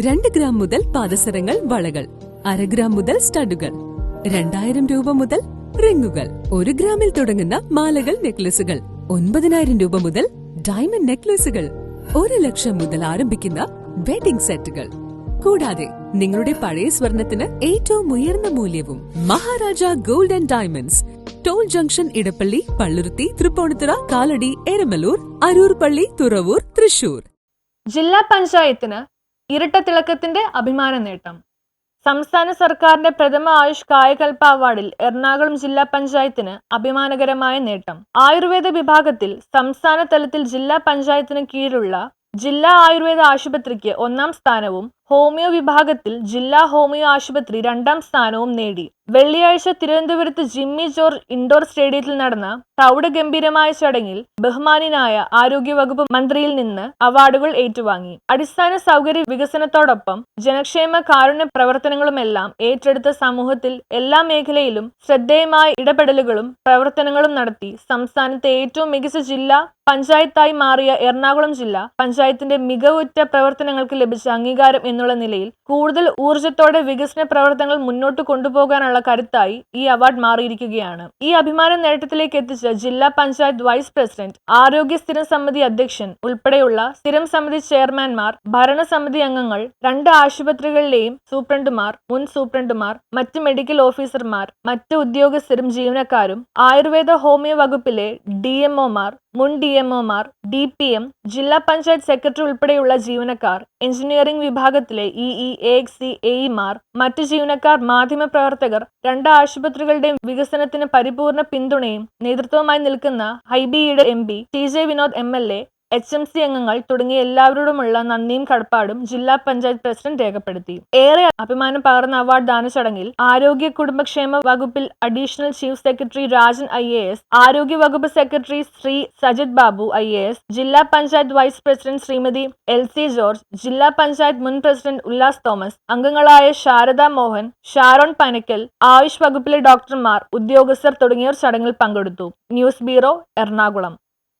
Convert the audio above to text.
2 gram മുതൽ പാദസരങ്ങൾ, വളകൾ, 1/2 gram മുതൽ സ്റ്റഡുകൾ, 2000 രൂപ മുതൽ റിങ്ങുകൾ, 1 ഗ്രാമിൽ തുടങ്ങുന്ന മാലകൾ, നെക്ലസുകൾ, 9000 രൂപ മുതൽ ഡയമണ്ട് നെക്ലസുകൾ, 1 ലക്ഷം മുതൽ ആരംഭിക്കുന്ന വെഡിംഗ് സെറ്റുകൾ. കൂടാതെ നിങ്ങളുടെ പഴയ സ്വർണത്തിന് ഏറ്റവും ഉയർന്ന മൂല്യവും. Maharaja gold and diamonds, toll junction, Edappally, Palluruthy, Tripunithura, Kalady, Eramalloor, Aroor Palli, Thuravoor, Thrissur. ജില്ലാ പഞ്ചായത്തിന് ഇരട്ടത്തിളക്കത്തിന്റെ അഭിമാന നേട്ടം. സംസ്ഥാന സർക്കാരിന്റെ പ്രഥമ ആയുഷ് കായകൽപ അവാർഡിൽ എറണാകുളം ജില്ലാ പഞ്ചായത്തിന് അഭിമാനകരമായ നേട്ടം. ആയുർവേദ വിഭാഗത്തിൽ സംസ്ഥാന തലത്തിൽ ജില്ലാ പഞ്ചായത്തിന് കീഴിലുള്ള ജില്ലാ ആയുർവേദ ആശുപത്രിക്ക് 1ാം സ്ഥാനവും ഹോമിയോ വിഭാഗത്തിൽ ജില്ലാ ഹോമിയോ ആശുപത്രി 2ാം സ്ഥാനവും നേടി. വെള്ളിയാഴ്ച തിരുവനന്തപുരത്ത് ജിമ്മി ജോർജ് ഇൻഡോർ സ്റ്റേഡിയത്തിൽ നടന്ന പ്രൗഢഗംഭീരമായ ചടങ്ങിൽ ബഹുമാന്യനായ ആരോഗ്യവകുപ്പ് മന്ത്രിയിൽ നിന്ന് അവാർഡുകൾ ഏറ്റുവാങ്ങി. അടിസ്ഥാന സൗകര്യ വികസനത്തോടൊപ്പം ജനക്ഷേമ കാരുണ്യ പ്രവർത്തനങ്ങളുമെല്ലാം ഏറ്റെടുത്ത സമൂഹത്തിൽ എല്ലാ മേഖലയിലും ശ്രദ്ധേയമായ ഇടപെടലുകളും പ്രവർത്തനങ്ങളും നടത്തി സംസ്ഥാനത്തെ ഏറ്റവും മികച്ച ജില്ലാ പഞ്ചായത്തായി മാറിയ എറണാകുളം ജില്ലാ പഞ്ചായത്തിന്റെ മികവുറ്റ പ്രവർത്തനങ്ങൾക്ക് ലഭിച്ച അംഗീകാരം എന്നുള്ള നിലയിൽ കൂടുതൽ ഊർജത്തോടെ വികസന പ്രവർത്തനങ്ങൾ മുന്നോട്ട് കൊണ്ടുപോകാനുള്ള കരുത്തായി ഈ അവാർഡ് മാറിയിരിക്കുകയാണ്. ഈ അഭിമാന നേട്ടത്തിലേക്ക് എത്തിച്ച ജില്ലാ പഞ്ചായത്ത് വൈസ് പ്രസിഡന്റ്, ആരോഗ്യ സ്ഥിരം സമിതി അധ്യക്ഷൻ ഉൾപ്പെടെയുള്ള സ്ഥിരം സമിതി ചെയർമാൻമാർ, ഭരണസമിതി അംഗങ്ങൾ, 2 ആശുപത്രികളിലെയും സൂപ്രണ്ടുമാർ, മുൻ സൂപ്രണ്ടുമാർ, മറ്റ് മെഡിക്കൽ ഓഫീസർമാർ, മറ്റ് ഉദ്യോഗസ്ഥരും ജീവനക്കാരും, ആയുർവേദ ഹോമിയോ വകുപ്പിലെ DMOമാർ, മുൻ DMOമാർ, DPM, ജില്ലാ പഞ്ചായത്ത് സെക്രട്ടറി ഉൾപ്പെടെയുള്ള ജീവനക്കാർ, എഞ്ചിനീയറിംഗ് വിഭാഗത്തിലെ EE, AXC, AEമാർ, മറ്റു ജീവനക്കാർ, മാധ്യമപ്രവർത്തകർ, 2 ആശുപത്രികളുടെയും വികസനത്തിന് പരിപൂർണ പിന്തുണയും നേതൃത്വവുമായി നിൽക്കുന്ന ഹൈബിയുടെ MP, TJ Vinod MLA, HMC അംഗങ്ങൾ തുടങ്ങിയ എല്ലാവരോടുമുള്ള നന്ദിയും കടപ്പാടും ജില്ലാ പഞ്ചായത്ത് പ്രസിഡന്റ് രേഖപ്പെടുത്തി. ഏറെ അഭിമാനം പകർന്ന അവാർഡ് ദാന ചടങ്ങിൽ ആരോഗ്യ കുടുംബക്ഷേമ വകുപ്പിൽ additional chief secretary Rajan IAS, ആരോഗ്യ വകുപ്പ് സെക്രട്ടറി ശ്രീ സജിത് ബാബു IAS, ജില്ലാ panchayat vice president Shrimati LC George, ജില്ലാ പഞ്ചായത്ത് മുൻ പ്രസിഡന്റ് ഉല്ലാസ് തോമസ്, അംഗങ്ങളായ ശാരദ മോഹൻ, ഷാരോൺ പനക്കൽ, ആയുഷ് വകുപ്പിലെ ഡോക്ടർമാർ, ഉദ്യോഗസ്ഥർ തുടങ്ങിയവർ ചടങ്ങിൽ പങ്കെടുത്തു. News bureau, Ernakulam.